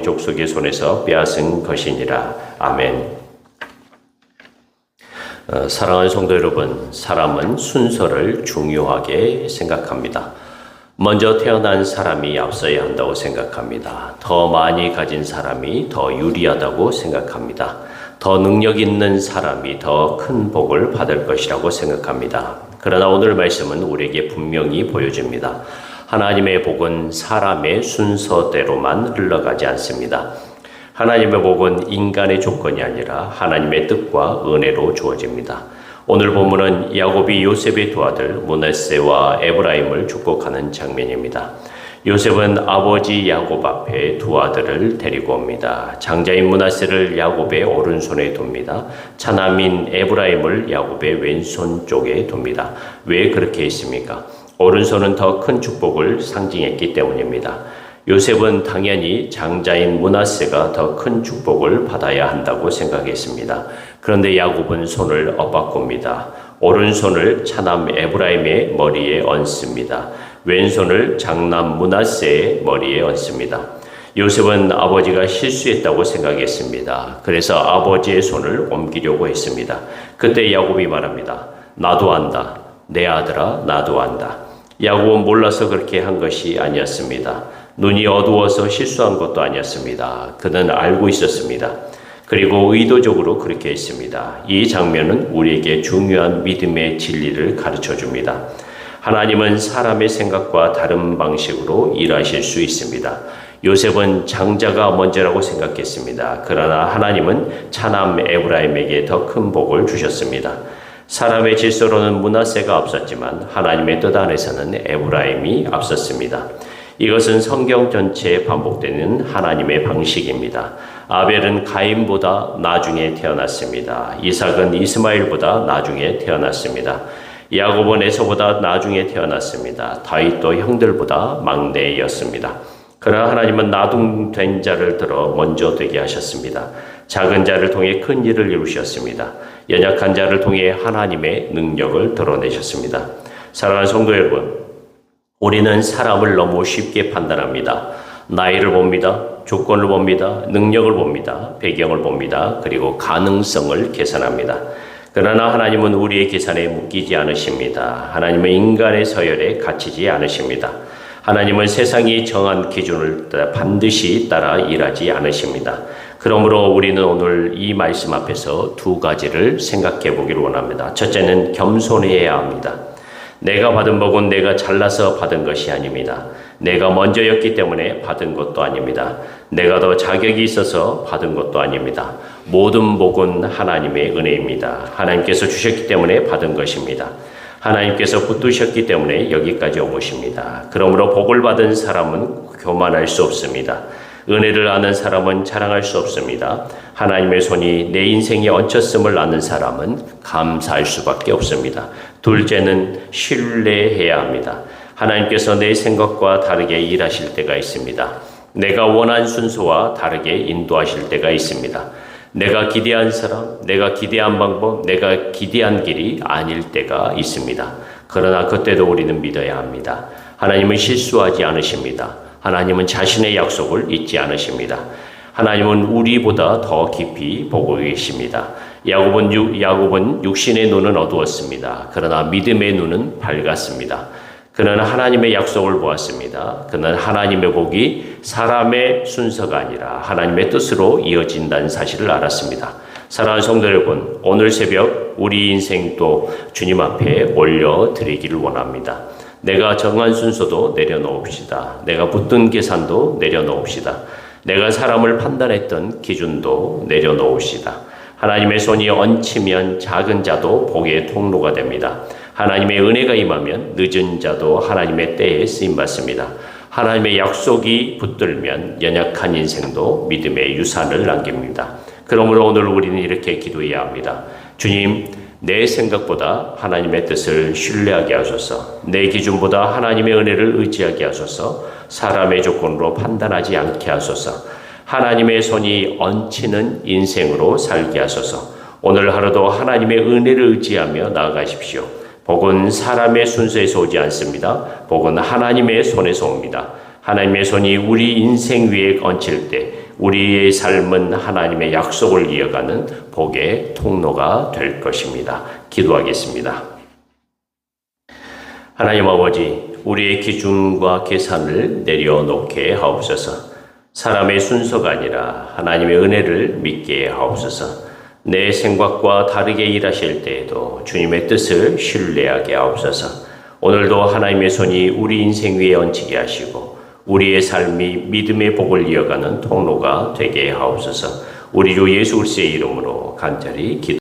족속의 손에서 빼앗은 것이니라. 아멘. 사랑하는 성도 여러분, 사람은 순서를 중요하게 생각합니다. 먼저 태어난 사람이 앞서야 한다고 생각합니다. 더 많이 가진 사람이 더 유리하다고 생각합니다. 더 능력 있는 사람이 더 큰 복을 받을 것이라고 생각합니다. 그러나 오늘 말씀은 우리에게 분명히 보여줍니다. 하나님의 복은 사람의 순서대로만 흘러가지 않습니다. 하나님의 복은 인간의 조건이 아니라 하나님의 뜻과 은혜로 주어집니다. 오늘 본문은 야곱이 요셉의 두 아들 므낫세와 에브라임을 축복하는 장면입니다. 요셉은 아버지 야곱 앞에 두 아들을 데리고 옵니다. 장자인 므낫세를 야곱의 오른손에 둡니다. 차남인 에브라임을 야곱의 왼손 쪽에 둡니다. 왜 그렇게 했습니까? 오른손은 더 큰 축복을 상징했기 때문입니다. 요셉은 당연히 장자인 므낫세가 더 큰 축복을 받아야 한다고 생각했습니다. 그런데 야곱은 손을 엇바꿉니다. 오른손을 차남 에브라임의 머리에 얹습니다. 왼손을 장남 므낫세의 머리에 얹습니다. 요셉은 아버지가 실수했다고 생각했습니다. 그래서 아버지의 손을 옮기려고 했습니다. 그때 야곱이 말합니다. 나도 안다. 내 아들아, 나도 안다. 야곱은 몰라서 그렇게 한 것이 아니었습니다. 눈이 어두워서 실수한 것도 아니었습니다. 그는 알고 있었습니다. 그리고 의도적으로 그렇게 했습니다. 이 장면은 우리에게 중요한 믿음의 진리를 가르쳐 줍니다. 하나님은 사람의 생각과 다른 방식으로 일하실 수 있습니다. 요셉은 장자가 먼저라고 생각했습니다. 그러나 하나님은 차남 에브라임에게 더 큰 복을 주셨습니다. 사람의 질서로는 므낫세가 앞섰지만 하나님의 뜻 안에서는 에브라임이 앞섰습니다. 이것은 성경 전체에 반복되는 하나님의 방식입니다. 아벨은 가인보다 나중에 태어났습니다. 이삭은 이스마엘보다 나중에 태어났습니다. 야곱은 에서보다 나중에 태어났습니다. 다윗도 형들보다 막내였습니다. 그러나 하나님은 나둥된 자를 들어 먼저 되게 하셨습니다. 작은 자를 통해 큰 일을 이루셨습니다. 연약한 자를 통해 하나님의 능력을 드러내셨습니다. 사랑하는 성도 여러분, 우리는 사람을 너무 쉽게 판단합니다. 나이를 봅니다. 조건을 봅니다. 능력을 봅니다. 배경을 봅니다. 그리고 가능성을 계산합니다. 그러나 하나님은 우리의 계산에 묶이지 않으십니다. 하나님은 인간의 서열에 갇히지 않으십니다. 하나님은 세상이 정한 기준을 반드시 따라 일하지 않으십니다. 그러므로 우리는 오늘 이 말씀 앞에서 두 가지를 생각해 보기를 원합니다. 첫째는 겸손해야 합니다. 내가 받은 복은 내가 잘나서 받은 것이 아닙니다. 내가 먼저였기 때문에 받은 것도 아닙니다. 내가 더 자격이 있어서 받은 것도 아닙니다. 모든 복은 하나님의 은혜입니다. 하나님께서 주셨기 때문에 받은 것입니다. 하나님께서 붙드셨기 때문에 여기까지 온 것입니다. 그러므로 복을 받은 사람은 교만할 수 없습니다. 은혜를 아는 사람은 자랑할 수 없습니다. 하나님의 손이 내 인생에 얹혔음을 아는 사람은 감사할 수밖에 없습니다. 둘째는 신뢰해야 합니다. 하나님께서 내 생각과 다르게 일하실 때가 있습니다. 내가 원한 순서와 다르게 인도하실 때가 있습니다. 내가 기대한 사람, 내가 기대한 방법, 내가 기대한 길이 아닐 때가 있습니다. 그러나 그때도 우리는 믿어야 합니다. 하나님은 실수하지 않으십니다. 하나님은 자신의 약속을 잊지 않으십니다. 하나님은 우리보다 더 깊이 보고 계십니다. 야곱은 육신의 눈은 어두웠습니다. 그러나 믿음의 눈은 밝았습니다. 그는 하나님의 약속을 보았습니다. 그는 하나님의 복이 사람의 순서가 아니라 하나님의 뜻으로 이어진다는 사실을 알았습니다. 사랑하는 성도 여러분, 오늘 새벽 우리 인생도 주님 앞에 올려드리기를 원합니다. 내가 정한 순서도 내려놓읍시다. 내가 붙든 계산도 내려놓읍시다. 내가 사람을 판단했던 기준도 내려놓읍시다. 하나님의 손이 얹히면 작은 자도 복의 통로가 됩니다. 하나님의 은혜가 임하면 늦은 자도 하나님의 때에 쓰임받습니다. 하나님의 약속이 붙들면 연약한 인생도 믿음의 유산을 남깁니다. 그러므로 오늘 우리는 이렇게 기도해야 합니다. 주님, 내 생각보다 하나님의 뜻을 신뢰하게 하소서. 내 기준보다 하나님의 은혜를 의지하게 하소서. 사람의 조건으로 판단하지 않게 하소서. 하나님의 손이 얹히는 인생으로 살게 하소서. 오늘 하루도 하나님의 은혜를 의지하며 나아가십시오. 복은 사람의 순서에서 오지 않습니다. 복은 하나님의 손에서 옵니다. 하나님의 손이 우리 인생 위에 얹힐 때 우리의 삶은 하나님의 약속을 이어가는 복의 통로가 될 것입니다. 기도하겠습니다. 하나님 아버지, 우리의 기준과 계산을 내려놓게 하옵소서. 사람의 순서가 아니라 하나님의 은혜를 믿게 하옵소서. 내 생각과 다르게 일하실 때에도 주님의 뜻을 신뢰하게 하옵소서. 오늘도 하나님의 손이 우리 인생 위에 얹히게 하시고 우리의 삶이 믿음의 복을 이어가는 통로가 되게 하옵소서. 우리 주 예수 그리스도의 이름으로 간절히 기도합니다.